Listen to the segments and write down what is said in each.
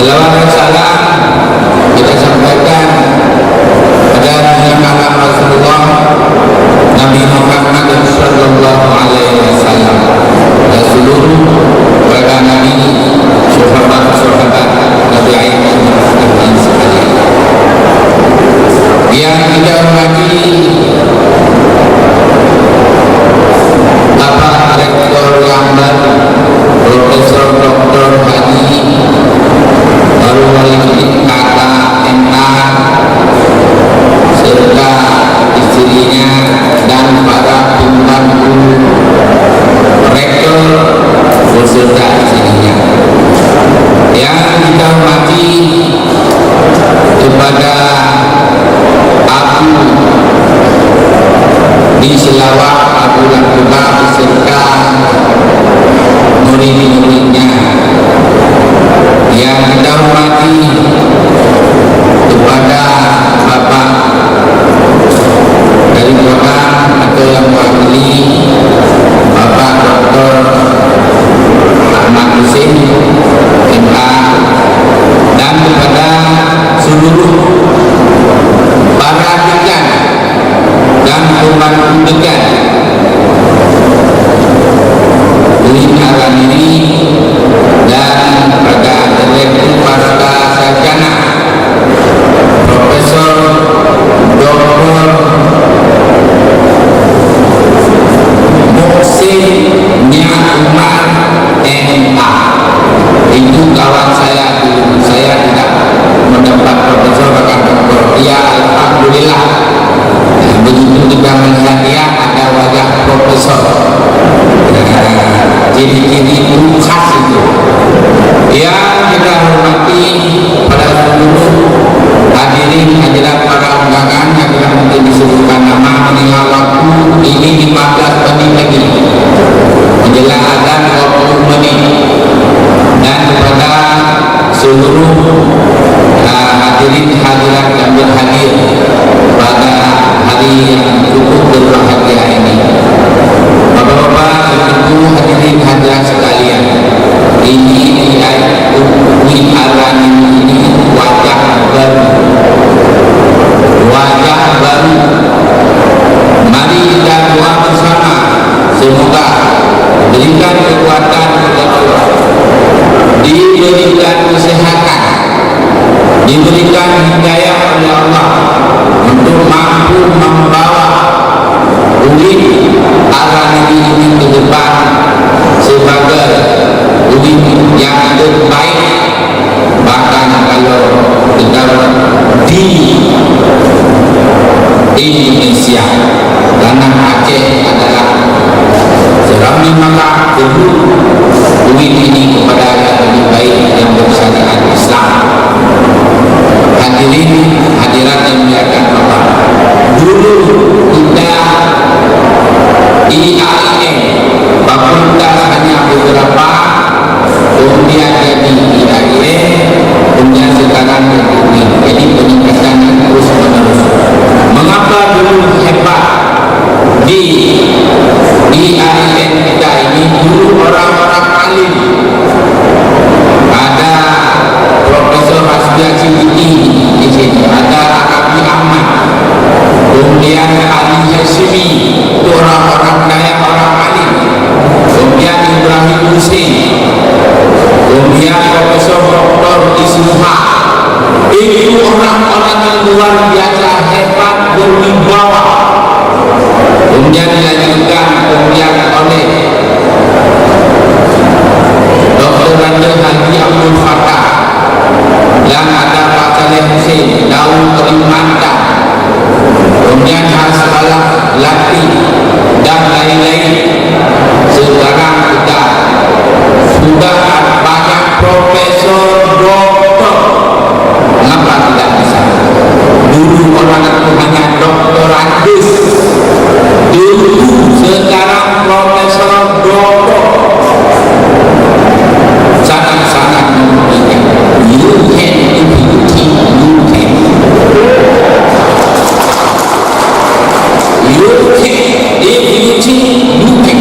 Selawat dan salam kita sampaikan pada junjungan Rasulullah Nabi Muhammad sallallahu alaihi wasallam dan seluruh para nabi, sahabat-sahabat Nabi Aisyah sekalian. Yang kita hormati Bapak Rektor yang baru, Profesor Dr. Haji Marwali Kata MA serta istrinya dan para pembantu rektor beserta istrinya. Yang kita hormati kepada Abu di Selawat Abu Lakubah beserta murid-muridnya. Yang kita hormati kepada Bapak dari program atau yang mewakili Bapak Dr. Ahmad Husin MA dan kepada seluruh para dekan dan pembantu dekan Uin ini dan pada direktur pasca sarjana Profesor Dr. Muhsin Nia Umar MA. Itu kawan saya dulu. Saya tidak mendapat profesor bahkan doktor. Ya alhamdulillah. Nah, begitu kita melihat dia ada wajah profesor. Ciri-ciri itu khas itu. Yang kita hormati pada seluruh hadirin hadirat para undangan yang tidak mungkin disebutkan nama meninggal waktu ini 15 menit lagi menjelang azan 20 menit. Dan kepada seluruh hadirin hadirat yang berhadir pada hari yang cukup berbahagia ini. Bapak-bapak, ibu, hadirin hadirat sekalian, ini wajah baru, wajah baru. Mari kita doa bersama, semoga diberikan kekuatan oleh Allah, diberikan kesehatan, diberikan hidayah oleh Allah untuk mampu membawa UIN Al-Nabi ini ke depan sebagai UIN yang terbaik. Bahkan kalau kita di Indonesia, tanah Aceh adalah Serambi Maka dulu UIN ini kepada yang lebih baik yang bersyariat Islam. Hadirin hadirat yang dimuliakan Allah, dulu kita IAIN fakultas hanya beberapa, kemudian jadi IAIN, kemudian sekarang jadi peningkatan terus menerus. Mengapa dulu hebat di IAIN kita ini? Dulu orang-orang alim, ada Profesor Hasbiah Siddiqi di sini, ada Arabi Ahmad, kemudian Ali Hashimi, itu orang-orang kaya, orang alim, kemudian Ibrahim Husin, kemudian Profesor Dr. Ismuha. Itu orang-orang yang luar biasa hebat, berwibawa. Kemudian dilanjutkan kemudian oleh Dr. Raja Haji Abdul Fattah, yang ada Pak Saleh Husin, Daud Rimanda, kemudian Hasbalah Lati dan lain-lain. Sekarang kita sudah banyak profesor, doktor. Kenapa tidak bisa? Dulu orang itu hanya doktoratus, dulu sekarang profesor, doktor. Sangat-sangat membuktikan. You can if you think you can. You can if you think you can.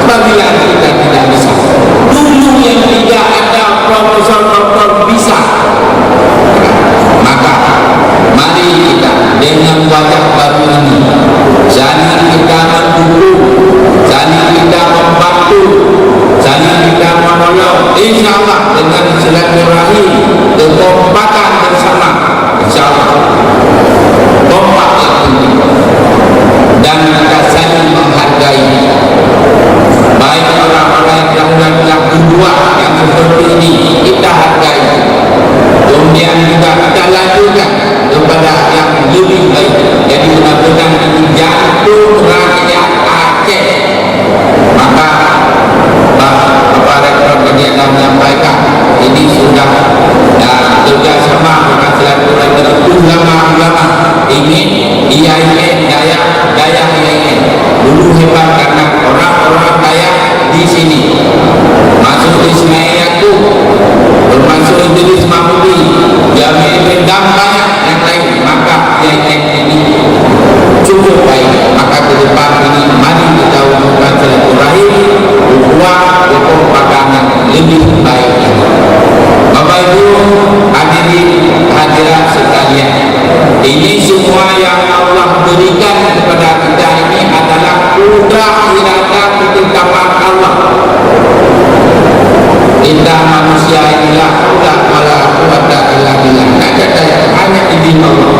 Apabila kita tidak bisa, dulu yang tidak ada InsyaAllah dengan silaturahim, kekompakan bersama, InsyaAllah kompak yang tinggi, dan kita saling menghargai, baik orang-orang yang kedua yang seperti ini kita hargai, kemudian juga kita lanjutkan kepada yang lebih baik. Jadi benar-benar ini jantung rakyat Aceh. Maka Bapak Rektor tadi akan menyampaikan ini sudah kerjasama dengan silaturahmi ulama-ulama ini IAIN daya IAIN dulu hebat karena orang-orang daya di sini masuk Ismail Yaakob, termasuk Idris Mahmudi, Jamil bin Dam, banyak yang lain. Maka IAIN ini cukup baik. Maka ke depan ini mari kita wujudkan silaturahim, ukhuwah, kekompakan yang lebih baik lagi. Bapak Ibu hadirat sekalian, ini semua yang Allah berikan kepada kita ini adalah kudrah iradah ketetapan Allah. Kita manusia inilah kudrah wala quwwata illa billah, tidak ada hanya izin Allah.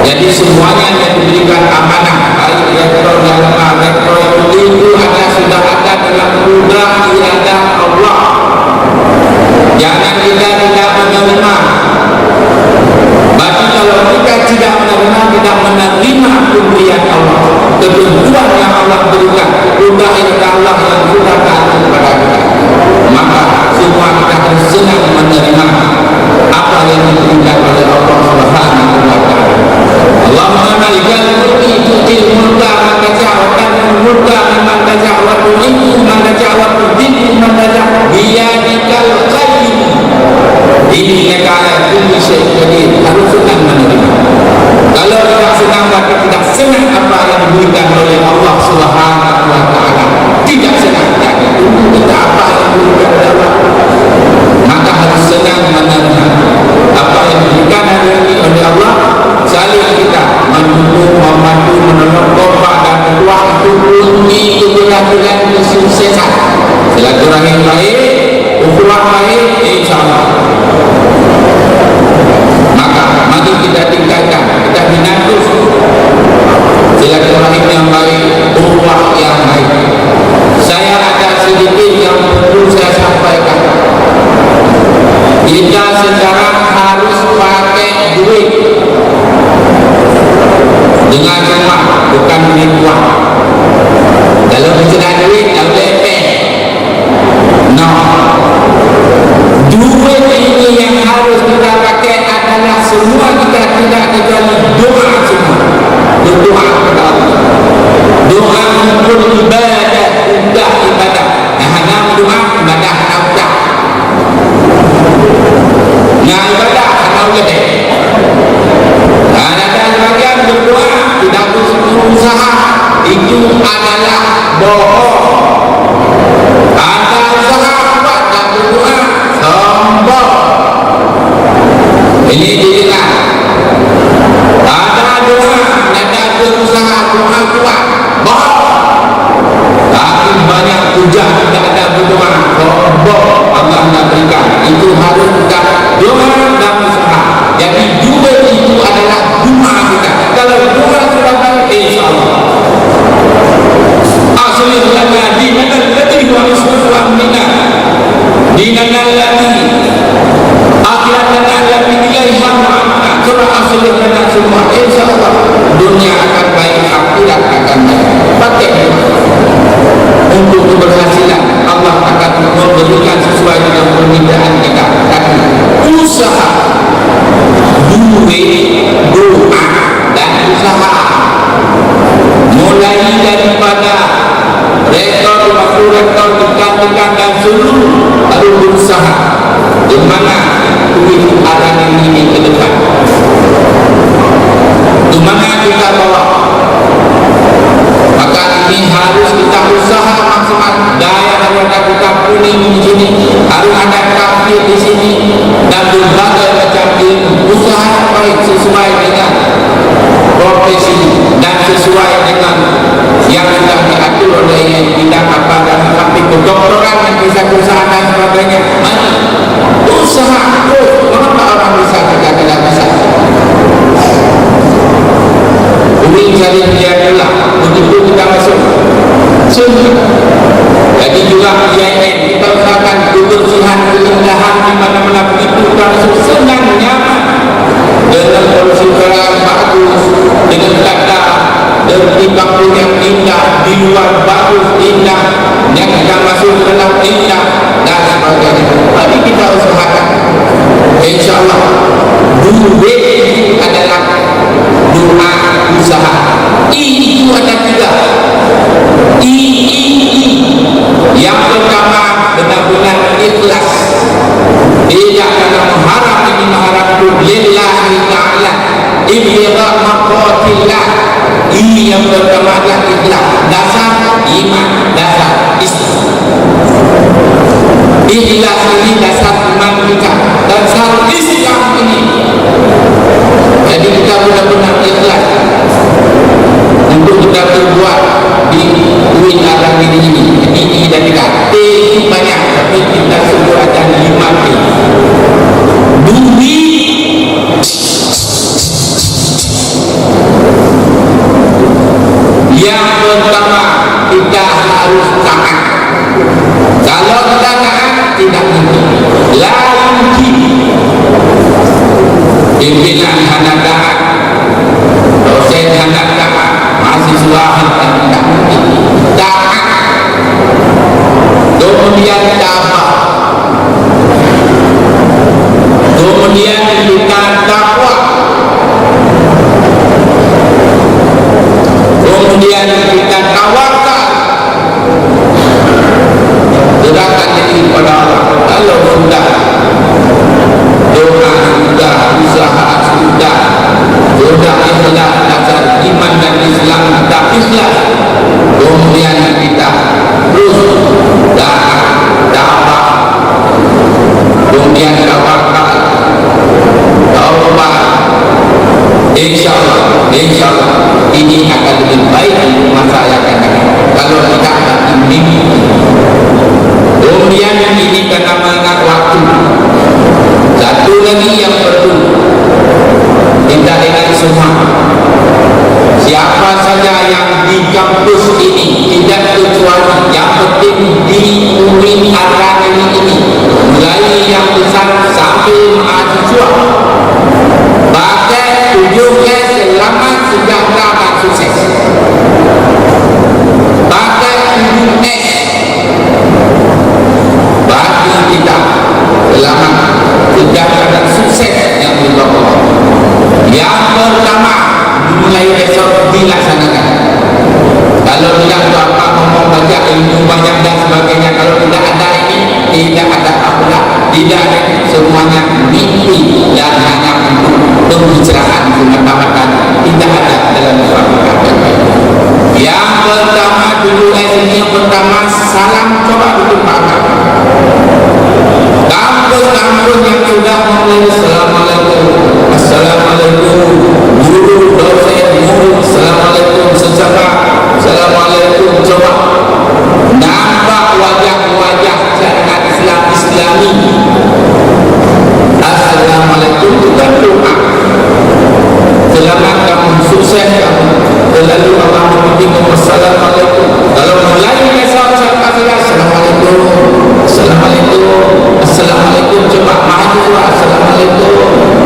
Jadi semuanya yang diberikan amanah, baik rektor dan rektor itu sudah ada dalam kudrah iradah Allah. Jangan kita tidak menerima. Berarti kalau kita tidak menerima pemberian Allah, ketentuan yang Allah berikan, kudrah iradah Allah yang sudah ada kepada kita, maka semua kita akan senang menerima apa yang diberikan oleh Allah Subhanahu wa taala. Allahumma malikal mulki tu'til mulka man tasha' wa tanzilul mulka mimman tasha' wa tu'izzu man tasha' wa tudhillu man tasha' biyadikal khair. Innaka 'ala kulli syai'in qadir. Harus senang menerima. Kalau tidak senang, maka tidak senang apa yang diberikan oleh Allah Subhanahu wa taala. Tidak senang, jadi tunggu kita apa yang diberikan oleh Allah. Maka harus senang menerima apa yang diberikan hari ini oleh Allah. Saling kita mendukung, membantu, menolong, kompak dan berdoa itu kunci keberhasilan kesuksesan. Silaturahim baik, ukhuwah baik, insyaAllah. Maka mari kita tingkatkan, kita binatus silaturahim yang baik, ukhuwah yang baik. Saya ada sedikit yang perlu saya sampaikan. Kita sekarang harus pakai duit dengan jemaah, bukan duit uang. Kalau kita duit, tak boleh pay. No. Duit ini yang harus kita pakai adalah semua kita tidak kecuali doa semua. Berdoa kepada Allah. Doa untuk ibadah, udah ibadah. Nah, doa ibadah udah. Nah, ibadah udah deh. Ada sebagian berdoa tidak berusaha, itu adalah bohong. Ada usaha kuat dan berdoa sombong, ini dirilah. Ada doa, ada berusaha, doa kuat, bohong. Tapi banyak hujah tidak ada berdoa, sombong. Allah tidak berikan. Itu harus kita doa dan usaha. Jadi doa itu adalah doa kita. Kalau doa sudah baik, insyaAllah. Aslih lana dinana alladhi huwa ismuhu amrina, dinana alladhi akhiratana alladhi ilaiha ma'amna. Surah aslih lana semua, insyaAllah dunia akan baik, akhirat akan baik. Pakai untuk keberhasilan, Allah akan memberikan sesuai dengan permintaan kita. Tapi usaha, duit, doa dan usaha, mulai daripada rektor, wakil rektor, dekan-dekan dan seluruh harus berusaha di mana duit ada ini ke depan, di mana kita bawa. Maka ini harus kita usaha maksimal. Daya harus kita kuning di sini, harus ada kafir di sini, dan berbagai macam ilmu. Usaha yang baik sesuai dengan profesi dan sesuai dengan yang sudah diatur oleh bidang apa dan sampai kedokteran yang bisa berusaha dan sebagainya. sunnah. Jadi juga IAIN kita usahakan kebersihan, keindahan di mana-mana begitu langsung senang, nyaman, dengan polisi terang bagus, dengan tata di kampung yang indah, di luar bagus, indah, yang kita masuk dalam indah dan sebagainya. Mari kita usahakan. InsyaAllah duit adalah doa usaha. Itu ada tiga. Yang pertama, benar-benar ikhlas. Tidak dalam mengharap ini mengharap lillahi ta'ala, ibtigha maqatillah. Ini yang pertama adalah ikhlas. Dasar iman, dasar Islam. Ikhlas ini dasar iman kita, dasar Islam ini. Jadi kita benar-benar ikhlas untuk kita berbuat di duit agama ini. Ini dan kita T banyak, tapi kita sebut ada 5 T. Duit yang pertama, kita harus taat. Kalau kita taat, tidak mungkin. La mungkin pimpinan hendak taat, dosen hendak taat, mahasiswa hendak taat. Taat, kemudian tabah, kemudian kita takwa, kemudian kita tawakal. Serahkan diri kepada Allah. Kalau sudah doa, sudah usaha, sudah ikhlas, dasar iman dan Islam kita ikhlas, kemudian kita terus dakwah, kemudian tawakal, taubat. InsyaAllah ini akan lebih baik di masa yang akan datang. Kalau kita ini, kemudian ini kena mengenai waktu. Satu lagi yang perlu kita ingat semua, siapa saja yang di kampus ini, tidak kecuali, yang penting di UIN Akademi ini, mulai yang besar sampai mahasiswa, pakai ujungnya selamat, sejahtera dan sukses. Pakai ujung S, bagi kita selamat, sejahtera dan sukses yang Allah. Yang pertama, mulai besok dilaksanakan. Kalau tidak apa ngomong banyak, ilmu banyak dan sebagainya, kalau tidak ada ini, tidak ada apa, tidak ada, semuanya mimpi dan hanya untuk pembicaraan semata-mata, tidak ada dalam suatu kata. Yang pertama dulu, yang pertama salam, coba ditumpahkan. Kampus-kampus yang sudah mulai Assalamualaikum, guru, dosen, murid, Assalamualaikum, sesama, Assalamualaikum, coba nampak wajah-wajah syariat Islami. Assalamualaikum juga doa. Selamat kamu, sukses kamu, selalu Allah membimbing. Assalamualaikum. Kalau mulai besok siapa saja, Assalamualaikum, Assalamualaikum, Assalamualaikum. Coba mahasiswa, Assalamualaikum.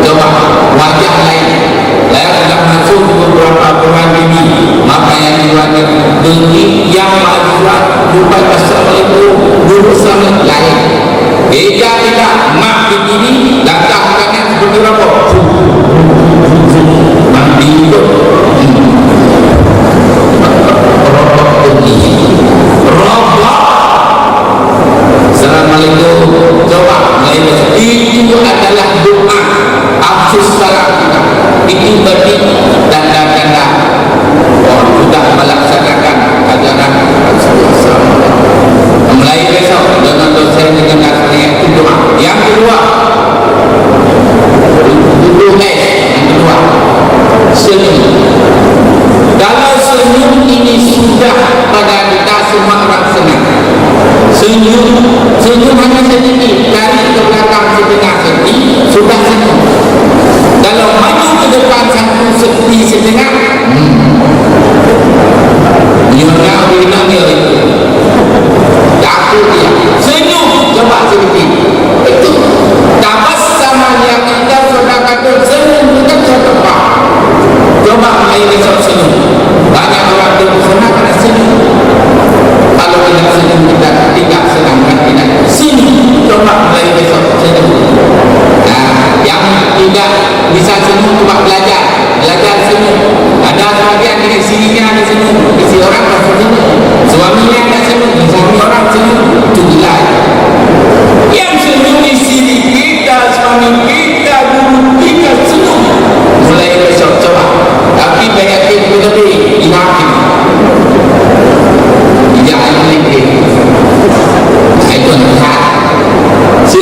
Coba wajah lain. Saya sudah masuk beberapa bulan ini, maka yang diwajib beli yang mahasiswa bukan Assalamualaikum, guru Assalamualaikum lain. Tidak, mak begini datang kanan seperti apa? Mati itu. Robot. Assalamualaikum. Coba itu adalah doa afsus salam kita. Itu berarti tanda-tanda sudah melaksanakan ajaran Rasulullah. Mulai besok dengan dosen dengan nasihat itu doa. Yang kedua, yang kedua, senyum. Kalau senyum ini sudah pada kita semua orang senang. Senyum hanya sedikit, dari ke belakang setengah senti sudah senyum. Kalau maju ke depan satu senti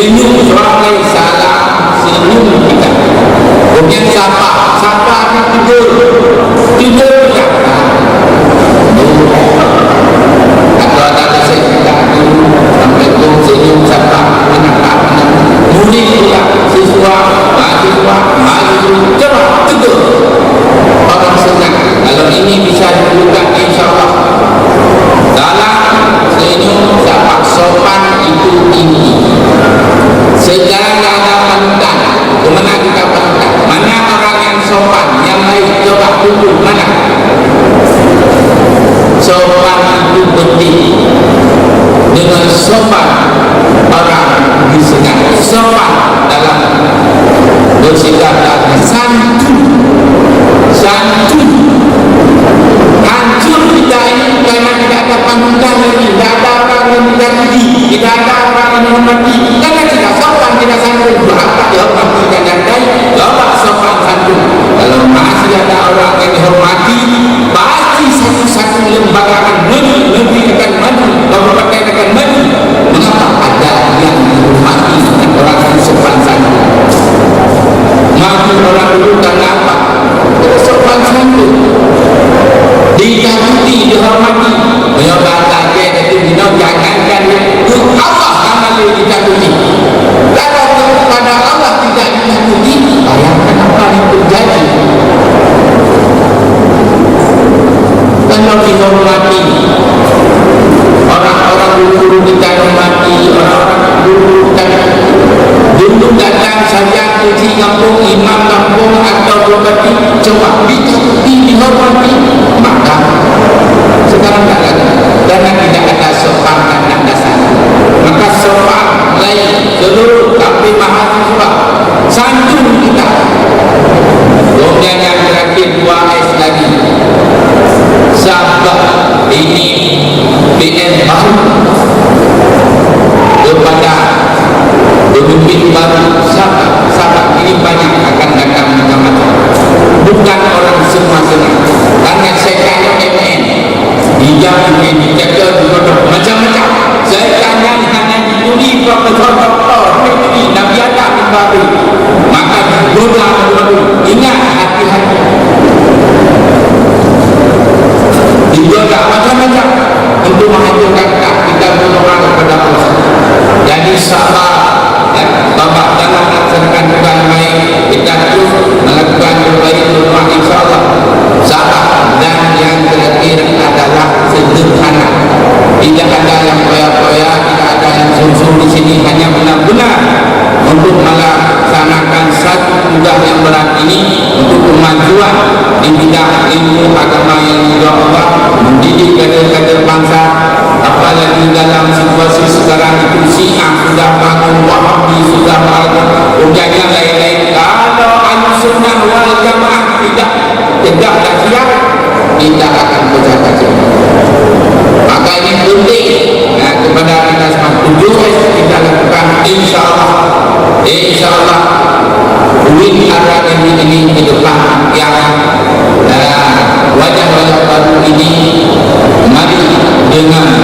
senyum ramai salam senyum kita. Kemudian sapa akan tidur tidak. Kalau ada saya kita sampai tu senyum sapa anak-anak murid pula siswa mahasiswa coba tegur orang senang. Kalau ini bisa dilakukan insyaAllah. Salam senyum sapa sopan itu tinggi. Sekarang ada panutan. Kemana kita panutan? Mana orang yang sopan, yang baik? Coba tunjuk mana? Sopan itu penting. Dengan sopan orang disenang. Sopan dalam bersikap dan santun. Hancur kita ini karena tidak ada panutan lagi, tidak ada orang yang diganti, tidak ada orang yang menghormati. Karena tidak sopan, tidak santun. Berapa dihormati dan dihargai? Coba sopan santun. Kalau masih ada orang yang dihormati, pasti satu-satu lembaga akan maju, negeri akan maju, kabupaten akan maju. Mengapa ada yang dihormati dan orang yang sopan santun? Maju orang dulu karena apa? Sopan santun. Ditakuti, dihormati. Menyebabkan target itu jangankan itu Allah akan ditakuti. Kalau kepada Allah tidak ditakuti, bayangkan apa yang terjadi. Kalau dihormati, orang-orang dulu kita hormati, orang-orang dulu kita dulu datang saja kunci kampung, imam kampung atau bupati, coba ditakuti, dihormati, maka sekarang tak ada, karena tidak ada sopan dan ada santun. Maka sopan lain seluruh tapi mahasiswa santun kita. Kemudian yang terakhir 2S lagi, sahabat ini PM baru kepada pemimpin baru. Sahabat ini banyak akan datang macam-macam, bukan orang semua senang. Karena saya tanya MN hijab ini dijaga macam-macam. Saya tanya hanya diberi profesor doktor ini Nabi Adam bin Babi, maka digoda dulu. Ingat, hati-hati, digoda macam-macam untuk menghancurkan kita berdoa kepada Allah. Jadi sabar, bapak dalam melaksanakan tugas baik, kita terus melakukan terbaik rumah insyaAllah. Sabar. Dan yang terakhir adalah sederhana. Tidak ada yang koya-koya, tidak ada yang sungsung di sini, hanya benar-benar untuk melaksanakan satu tugas yang berat ini untuk kemajuan di bidang ilmu agama yang juga Allah, mendidik kader-kader bangsa. Apalagi dalam situasi sekarang itu Syiah sudah bangun, Wahabi sudah bangun, kemudian yang lain-lain. Kalau Ahlussunnah wal Jamaah tidak tegak dan siap, kita akan pecah-pecah. Maka ini penting kepada kita semua. 7S kita lakukan insyaAllah. InsyaAllah duit ada ini ke depan yang wajah-wajah baru ini, mari dengan